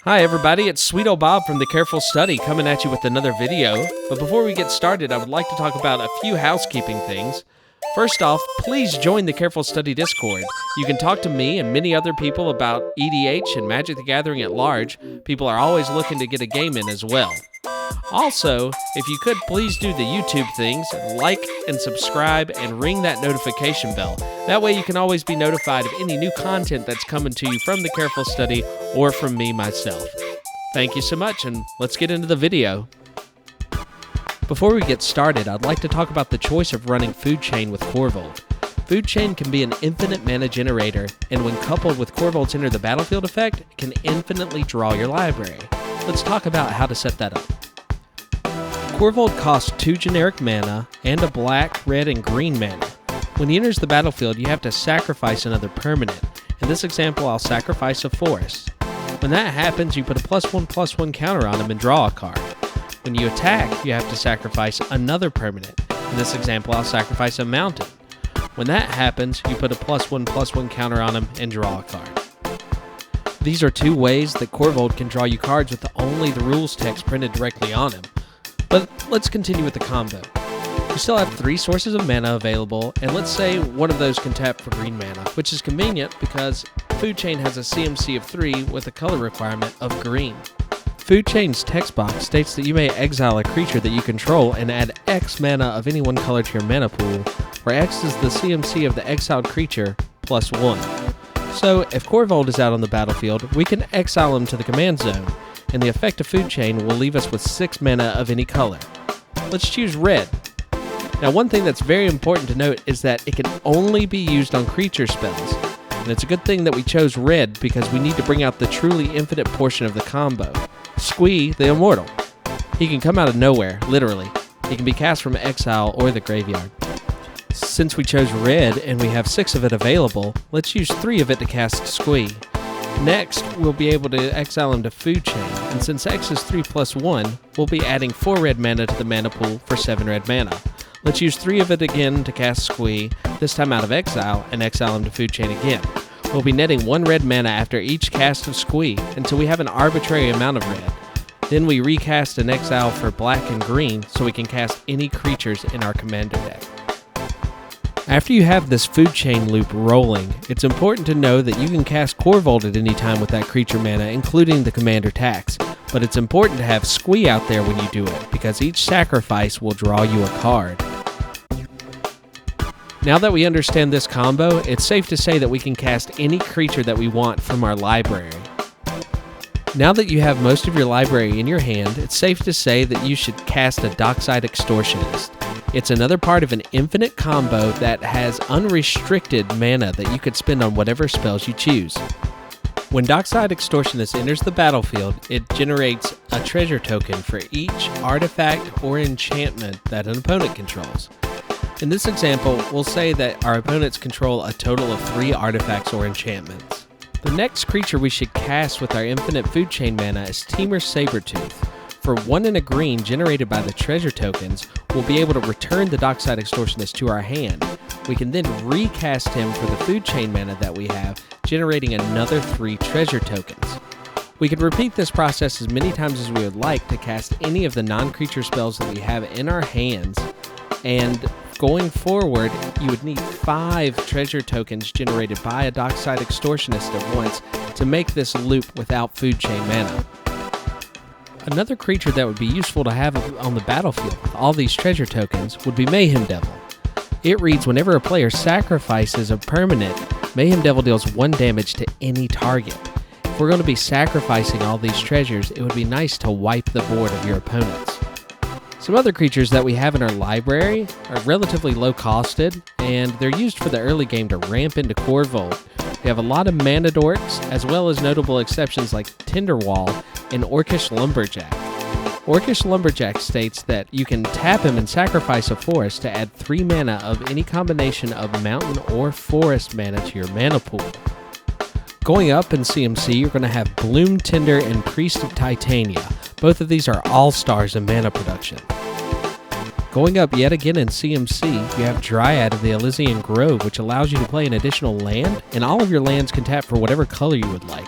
Hi everybody, it's Sweet Old Bob from The Careful Study coming at you with another video. But before we get started, I would like to talk about a few housekeeping things. First off, please join the Careful Study Discord. You can talk to me and many other people about EDH and Magic the Gathering at large. People are always looking to get a game in as well. Also, if you could please do the YouTube things, like and subscribe and ring that notification bell. That way you can always be notified of any new content that's coming to you from The Careful Study or from me myself. Thank you so much, and let's get into the video. Before we get started, I'd like to talk about the choice of running Food Chain with Korvold. Food Chain can be an infinite mana generator, and when coupled with Korvold's Enter the Battlefield effect, it can infinitely draw your library. Let's talk about how to set that up. Korvold costs 2 generic mana and a black, red, and green mana. When he enters the battlefield, you have to sacrifice another permanent. In this example, I'll sacrifice a forest. When that happens, you put a +1/+1 counter on him and draw a card. When you attack, you have to sacrifice another permanent. In this example, I'll sacrifice a mountain. When that happens, you put a +1/+1 counter on him and draw a card. These are 2 ways that Korvold can draw you cards with only the rules text printed directly on him. But let's continue with the combo. You still have 3 sources of mana available, and let's say one of those can tap for green mana, which is convenient because Food Chain has a CMC of 3 with a color requirement of green. Food Chain's text box states that you may exile a creature that you control and add X mana of any one color to your mana pool, where X is the CMC of the exiled creature plus 1. So if Korvold is out on the battlefield, we can exile him to the command zone, and the effect of Food Chain will leave us with 6 mana of any color. Let's choose red. Now, one thing that's very important to note is that it can only be used on creature spells, and it's a good thing that we chose red because we need to bring out the truly infinite portion of the combo, Squee the Immortal. He can come out of nowhere, literally. He can be cast from exile or the graveyard. Since we chose red and we have 6 of it available, let's use 3 of it to cast Squee. Next, we'll be able to exile him to Food Chain, and since X is 3/1, we'll be adding 4 red mana to the mana pool for 7 red mana. Let's use 3 of it again to cast Squee, this time out of exile, and exile him to Food Chain again. We'll be netting 1 red mana after each cast of Squee until we have an arbitrary amount of red. Then we recast and exile for black and green so we can cast any creatures in our commander deck. After you have this Food Chain loop rolling, it's important to know that you can cast Korvold at any time with that creature mana, including the commander tax. But it's important to have Squee out there when you do it, because each sacrifice will draw you a card. Now that we understand this combo, it's safe to say that we can cast any creature that we want from our library. Now that you have most of your library in your hand, it's safe to say that you should cast a Dockside Extortionist. It's another part of an infinite combo that has unrestricted mana that you could spend on whatever spells you choose. When Dockside Extortionist enters the battlefield, it generates a treasure token for each artifact or enchantment that an opponent controls. In this example, we'll say that our opponents control a total of 3 artifacts or enchantments. The next creature we should cast with our infinite Food Chain mana is Temur Sabertooth. For 1 and a green generated by the treasure tokens, we'll be able to return the Dockside Extortionist to our hand. We can then recast him for the Food Chain mana that we have, generating another 3 treasure tokens. We can repeat this process as many times as we would like to cast any of the non-creature spells that we have in our hands, and going forward, you would need 5 treasure tokens generated by a Dockside Extortionist at once to make this loop without Food Chain mana. Another creature that would be useful to have on the battlefield with all these treasure tokens would be Mayhem Devil. It reads whenever a player sacrifices a permanent, Mayhem Devil deals 1 damage to any target. If we're going to be sacrificing all these treasures, it would be nice to wipe the board of your opponents. Some other creatures that we have in our library are relatively low costed, and they're used for the early game to ramp into Korvold. We have a lot of mana dorks, as well as notable exceptions like Tinderwall and Orcish Lumberjack. Orcish Lumberjack states that you can tap him and sacrifice a forest to add 3 mana of any combination of mountain or forest mana to your mana pool. Going up in CMC, you're going to have Bloom Tinder and Priest of Titania. Both of these are all-stars in mana production. Going up yet again in CMC, you have Dryad of the Elysian Grove, which allows you to play an additional land, and all of your lands can tap for whatever color you would like.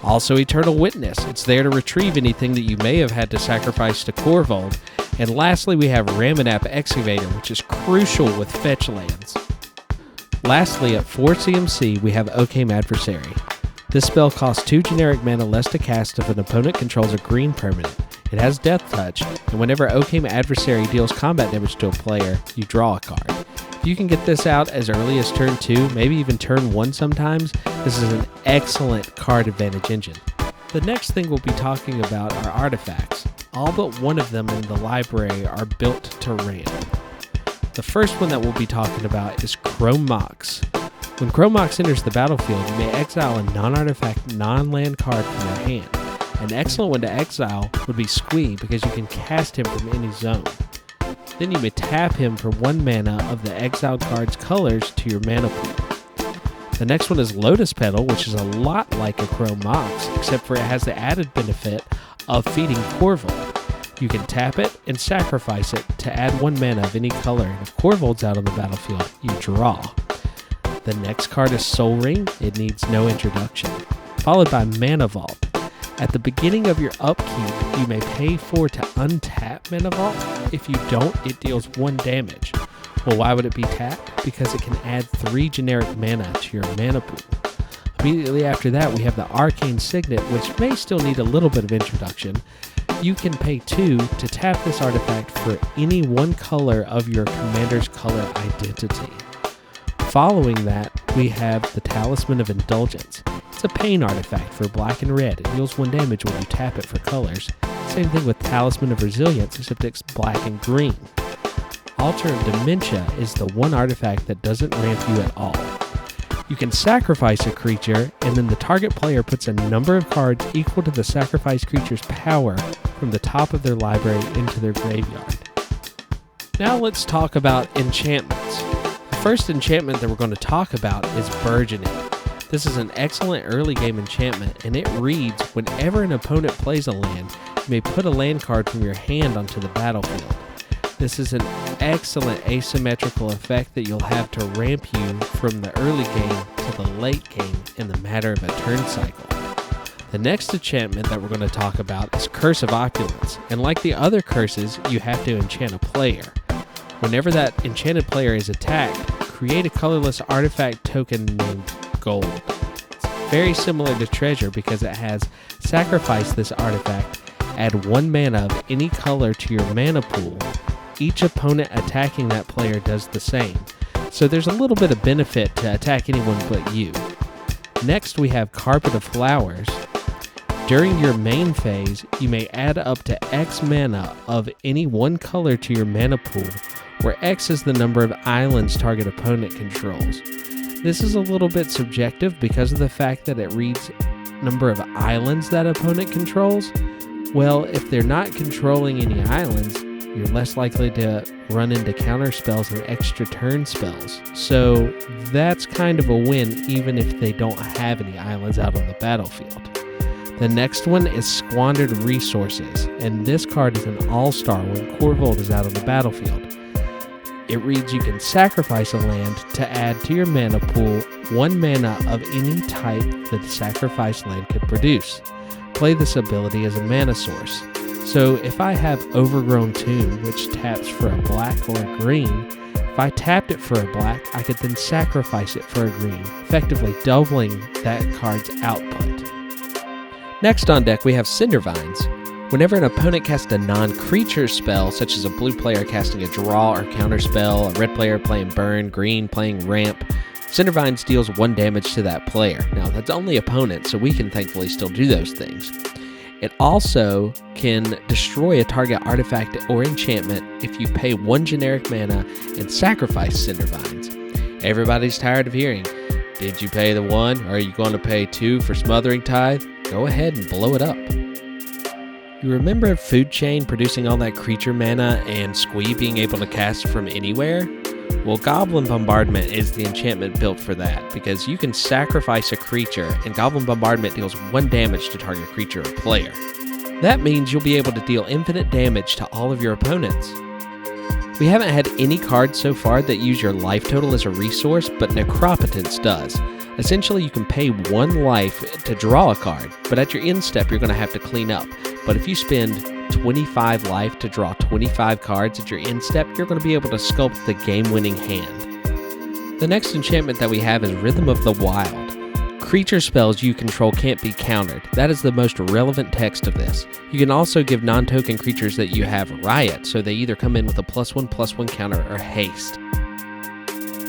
Also, Eternal Witness. It's there to retrieve anything that you may have had to sacrifice to Korvold. And lastly, we have Ramanap Excavator, which is crucial with fetch lands. Lastly, at 4 CMC, we have Occam Adversary. This spell costs 2 generic mana less to cast if an opponent controls a green permanent. It has Death Touch, and whenever Occam Adversary deals combat damage to a player, you draw a card. If you can get this out as early as turn 2, maybe even turn 1 sometimes, this is an excellent card advantage engine. The next thing we'll be talking about are artifacts. All but one of them in the library are built to ramp. The first one that we'll be talking about is Chrome Mox. When Chrome Mox enters the battlefield, you may exile a non-artifact, non-land card from your hand. An excellent one to exile would be Squee because you can cast him from any zone. Then you may tap him for 1 mana of the exiled card's colors to your mana pool. The next one is Lotus Petal, which is a lot like a Chrome Mox, except for it has the added benefit of feeding Korvold. You can tap it and sacrifice it to add 1 mana of any color, and if Korvold's out on the battlefield, you draw. The next card is Soul Ring. It needs no introduction. Followed by Mana Vault. At the beginning of your upkeep, you may pay 4 to untap Mana Vault. If you don't, it deals 1 damage. Well, why would it be tapped? Because it can add 3 generic mana to your mana pool. Immediately after that, we have the Arcane Signet, which may still need a little bit of introduction. You can pay 2 to tap this artifact for any 1 color of your commander's color identity. Following that, we have the Talisman of Indulgence. It's a pain artifact for black and red. It deals 1 damage when you tap it for colors. Same thing with Talisman of Resilience, except it's black and green. Altar of Dementia is the 1 artifact that doesn't ramp you at all. You can sacrifice a creature, and then the target player puts a number of cards equal to the sacrificed creature's power from the top of their library into their graveyard. Now let's talk about enchantments. The first enchantment that we're going to talk about is Burgeoning. This is an excellent early game enchantment, and it reads, whenever an opponent plays a land, you may put a land card from your hand onto the battlefield. This is an excellent asymmetrical effect that you'll have to ramp you from the early game to the late game in the matter of a turn cycle. The next enchantment that we're going to talk about is Curse of Opulence, and like the other curses, you have to enchant a player. Whenever that enchanted player is attacked, create a colorless artifact token named Gold. It's very similar to Treasure because it has sacrifice this artifact, add 1 mana of any color to your mana pool. Each opponent attacking that player does the same, so there's a little bit of benefit to attack anyone but you. Next we have Carpet of Flowers. During your main phase, you may add up to X mana of any 1 color to your mana pool, where X is the number of islands target opponent controls. This is a little bit subjective because of the fact that it reads number of islands that opponent controls. Well, if they're not controlling any islands, you're less likely to run into counter spells and extra turn spells. So that's kind of a win even if they don't have any islands out on the battlefield. The next one is Squandered Resources, and this card is an all-star when Korvold is out on the battlefield. It reads you can sacrifice a land to add to your mana pool 1 mana of any type that the sacrificed land could produce. Play this ability as a mana source. So if I have Overgrown Tomb, which taps for a black or a green, if I tapped it for a black, I could then sacrifice it for a green, effectively doubling that card's output. Next on deck, we have Cindervines. Whenever an opponent casts a non-creature spell, such as a blue player casting a draw or counter spell, a red player playing burn, green playing ramp, Cindervines deals 1 damage to that player. Now, that's only opponent, so we can thankfully still do those things. It also can destroy a target artifact or enchantment if you pay 1 generic mana and sacrifice Cindervines. Everybody's tired of hearing, did you pay the 1? Are you going to pay 2 for Smothering Tithe? Go ahead and blow it up. You remember Food Chain producing all that creature mana and Squee being able to cast from anywhere? Well, Goblin Bombardment is the enchantment built for that, because you can sacrifice a creature, and Goblin Bombardment deals 1 damage to target creature or player. That means you'll be able to deal infinite damage to all of your opponents. We haven't had any cards so far that use your life total as a resource, but Necropotence does. Essentially, you can pay 1 life to draw a card, but at your end step, you're going to have to clean up. But if you spend 25 life to draw 25 cards at your end step, you're going to be able to sculpt the game-winning hand. The next enchantment that we have is Rhythm of the Wild. Creature spells you control can't be countered. That is the most relevant text of this. You can also give non-token creatures that you have Riot, so they either come in with a +1/+1 counter or haste.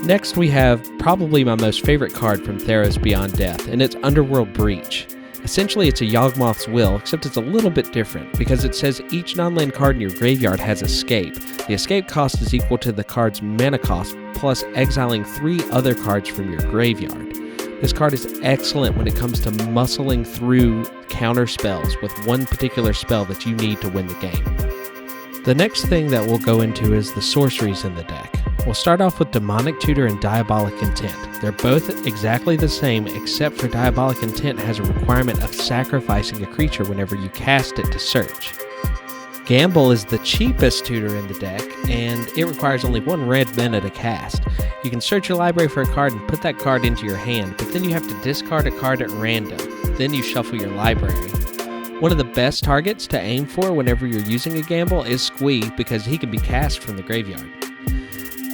Next we have probably my most favorite card from Theros Beyond Death, and it's Underworld Breach. Essentially it's a Yawgmoth's Will, except it's a little bit different, because it says each non-land card in your graveyard has escape. The escape cost is equal to the card's mana cost, plus exiling 3 other cards from your graveyard. This card is excellent when it comes to muscling through counter spells with one particular spell that you need to win the game. The next thing that we'll go into is the sorceries in the deck. We'll start off with Demonic Tutor and Diabolic Intent. They're both exactly the same, except for Diabolic Intent has a requirement of sacrificing a creature whenever you cast it to search. Gamble is the cheapest tutor in the deck, and it requires only 1 red mana to cast. You can search your library for a card and put that card into your hand, but then you have to discard a card at random. Then you shuffle your library. One of the best targets to aim for whenever you're using a Gamble is Squee, because he can be cast from the graveyard.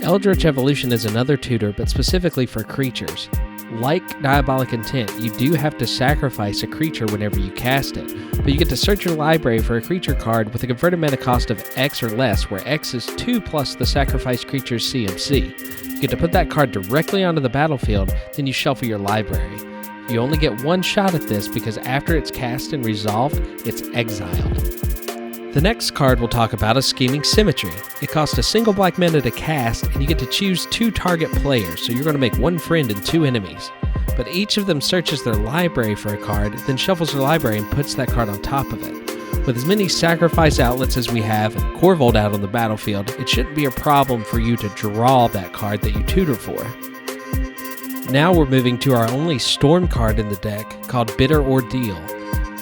Eldritch Evolution is another tutor, but specifically for creatures. Like Diabolic Intent, you do have to sacrifice a creature whenever you cast it, but you get to search your library for a creature card with a converted mana cost of X or less, where X is 2 plus the sacrificed creature's CMC. You get to put that card directly onto the battlefield, then you shuffle your library. You only get 1 shot at this because after it's cast and resolved, it's exiled. The next card we'll talk about is Scheming Symmetry. It costs a single black mana to cast, and you get to choose 2 target players, so you're going to make 1 friend and 2 enemies. But each of them searches their library for a card, then shuffles their library and puts that card on top of it. With as many sacrifice outlets as we have and Korvold out on the battlefield, it shouldn't be a problem for you to draw that card that you tutor for. Now we're moving to our only storm card in the deck, called Bitter Ordeal.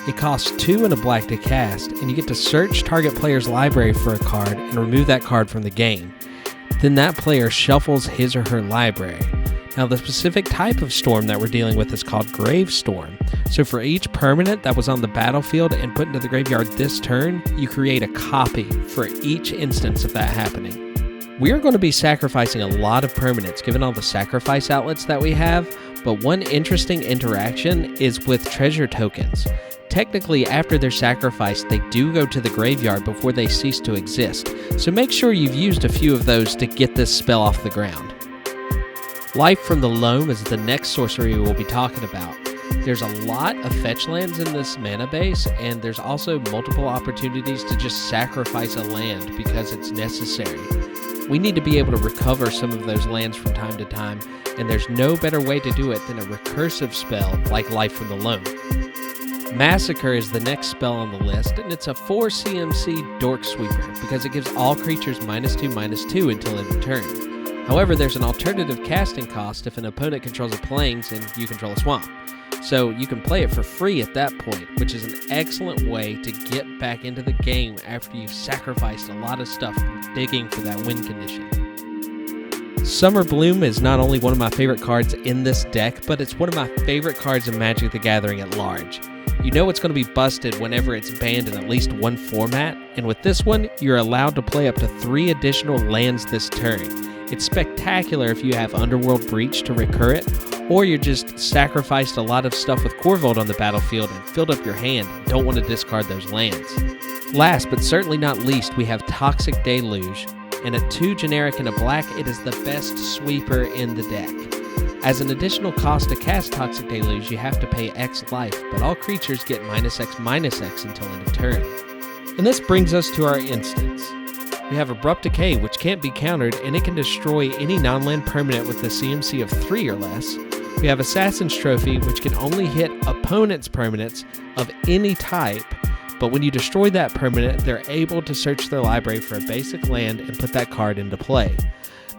It costs 2 and a black to cast, and you get to search target player's library for a card and remove that card from the game. Then that player shuffles his or her library. Now the specific type of storm that we're dealing with is called Grave Storm. So for each permanent that was on the battlefield and put into the graveyard this turn, you create a copy for each instance of that happening. We are going to be sacrificing a lot of permanents given all the sacrifice outlets that we have, but one interesting interaction is with treasure tokens. Technically, after they're sacrificed, they do go to the graveyard before they cease to exist, so make sure you've used a few of those to get this spell off the ground. Life from the Loam is the next sorcery we'll be talking about. There's a lot of fetch lands in this mana base, and there's also multiple opportunities to just sacrifice a land because it's necessary. We need to be able to recover some of those lands from time to time, and there's no better way to do it than a recursive spell like Life from the Loam. Massacre is the next spell on the list, and it's a 4 CMC Dork Sweeper because it gives all creatures -2/-2 until end of turn. However, there's an alternative casting cost if an opponent controls a plains and you control a swamp. So you can play it for free at that point, which is an excellent way to get back into the game after you've sacrificed a lot of stuff digging for that win condition. Summer Bloom is not only one of my favorite cards in this deck, but it's one of my favorite cards in Magic the Gathering at large. You know it's going to be busted whenever it's banned in at least one format, and with this one, you're allowed to play up to 3 additional lands this turn. It's spectacular if you have Underworld Breach to recur it, or you just sacrificed a lot of stuff with Korvold on the battlefield and filled up your hand and don't want to discard those lands. Last but certainly not least, we have Toxic Deluge, and at 2 generic and a black, it is the best sweeper in the deck. As an additional cost to cast Toxic Deluge, you have to pay X life, but all creatures get -X/-X until end of turn. And this brings us to our instance. We have Abrupt Decay, which can't be countered, and it can destroy any non-land permanent with a CMC of 3 or less. We have Assassin's Trophy, which can only hit opponents' permanents of any type, but when you destroy that permanent, they're able to search their library for a basic land and put that card into play.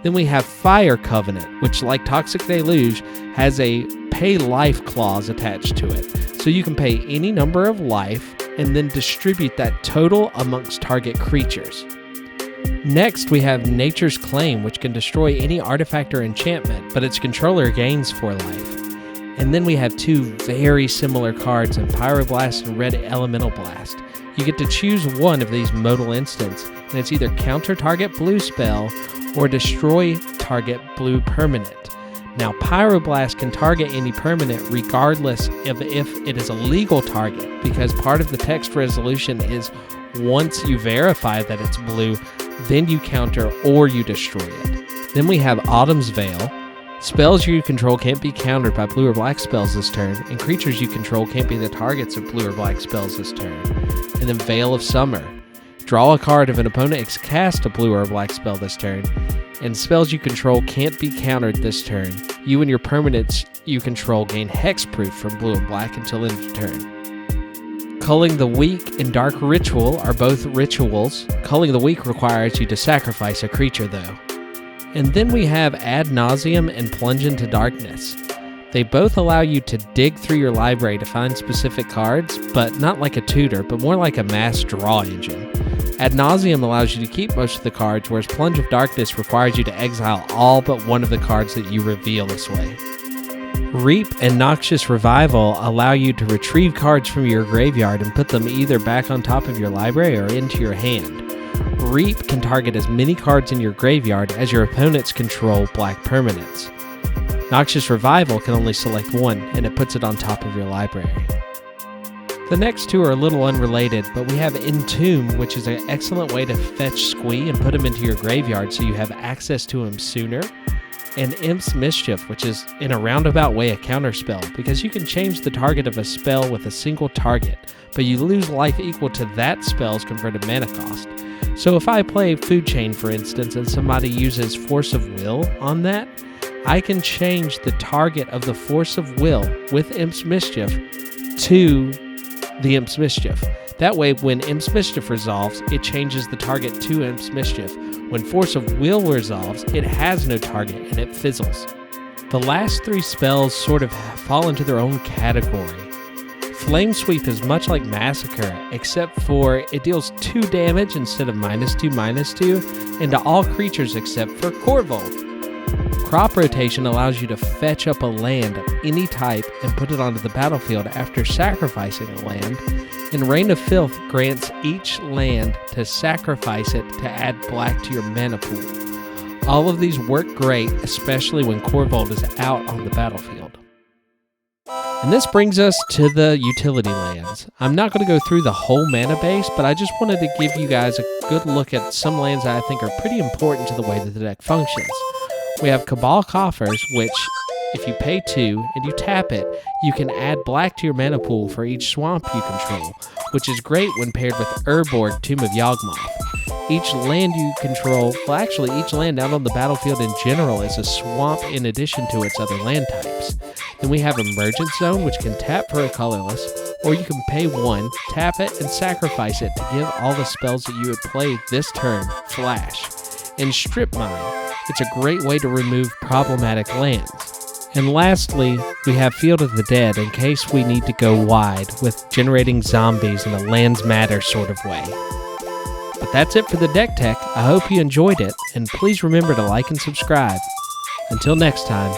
Then we have Fire Covenant, which, like Toxic Deluge, has a pay life clause attached to it. So you can pay any number of life and then distribute that total amongst target creatures. Next, we have Nature's Claim, which can destroy any artifact or enchantment, but its controller gains 4 life. And then we have two very similar cards in Pyroblast and Red Elemental Blast. You get to choose one of these modal instants, and it's either counter target blue spell or destroy target blue permanent. Now, Pyroblast can target any permanent regardless of if it is a legal target, because part of the text resolution is once you verify that it's blue, then you counter or you destroy it. Then we have Autumn's Veil. Spells you control can't be countered by blue or black spells this turn, and creatures you control can't be the targets of blue or black spells this turn. And then Veil of Summer. Draw a card if an opponent has cast a blue or a black spell this turn, and spells you control can't be countered this turn. You and your permanents you control gain hexproof from blue and black until end of turn. Culling the Weak and Dark Ritual are both rituals. Culling the Weak requires you to sacrifice a creature though. And then we have Ad Nauseam and Plunge into Darkness. They both allow you to dig through your library to find specific cards, but not like a tutor, but more like a mass draw engine. Ad Nauseam allows you to keep most of the cards, whereas Plunge of Darkness requires you to exile all but one of the cards that you reveal this way. Reap and Noxious Revival allow you to retrieve cards from your graveyard and put them either back on top of your library or into your hand. Reap can target as many cards in your graveyard as your opponents control black permanents. Noxious Revival can only select one, and it puts it on top of your library. The next two are a little unrelated, but we have Entomb, which is an excellent way to fetch Squee and put him into your graveyard so you have access to him sooner. And Imp's Mischief, which is in a roundabout way a counterspell, because you can change the target of a spell with a single target, but you lose life equal to that spell's converted mana cost. So if I play Food Chain, for instance, and somebody uses Force of Will on that, I can change the target of the Force of Will with Imp's Mischief to the Imp's Mischief. That way, when Imp's Mischief resolves, it changes the target to Imp's Mischief. When Force of Will resolves, it has no target and it fizzles. The last three spells sort of fall into their own category. Flame Sweep is much like Massacre, except for it deals 2 damage instead of -2/-2, and to all creatures except for Korvold. Crop Rotation allows you to fetch up a land of any type and put it onto the battlefield after sacrificing a land, and Reign of Filth grants each land to sacrifice it to add black to your mana pool. All of these work great, especially when Korvold is out on the battlefield. And this brings us to the utility lands. I'm not going to go through the whole mana base, but I just wanted to give you guys a good look at some lands that I think are pretty important to the way that the deck functions. We have Cabal Coffers, which, if you pay 2 and you tap it, you can add black to your mana pool for each swamp you control, which is great when paired with Urborg, Tomb of Yawgmoth. Each land you control, well actually each land out on the battlefield in general is a swamp in addition to its other land types. Then we have Emergence Zone, which can tap for a colorless, or you can pay 1, tap it, and sacrifice it to give all the spells that you would play this turn flash. And Strip Mine, it's a great way to remove problematic lands. And lastly, we have Field of the Dead in case we need to go wide with generating zombies in a lands matter sort of way. But that's it for the deck tech. I hope you enjoyed it, and please remember to like and subscribe. Until next time,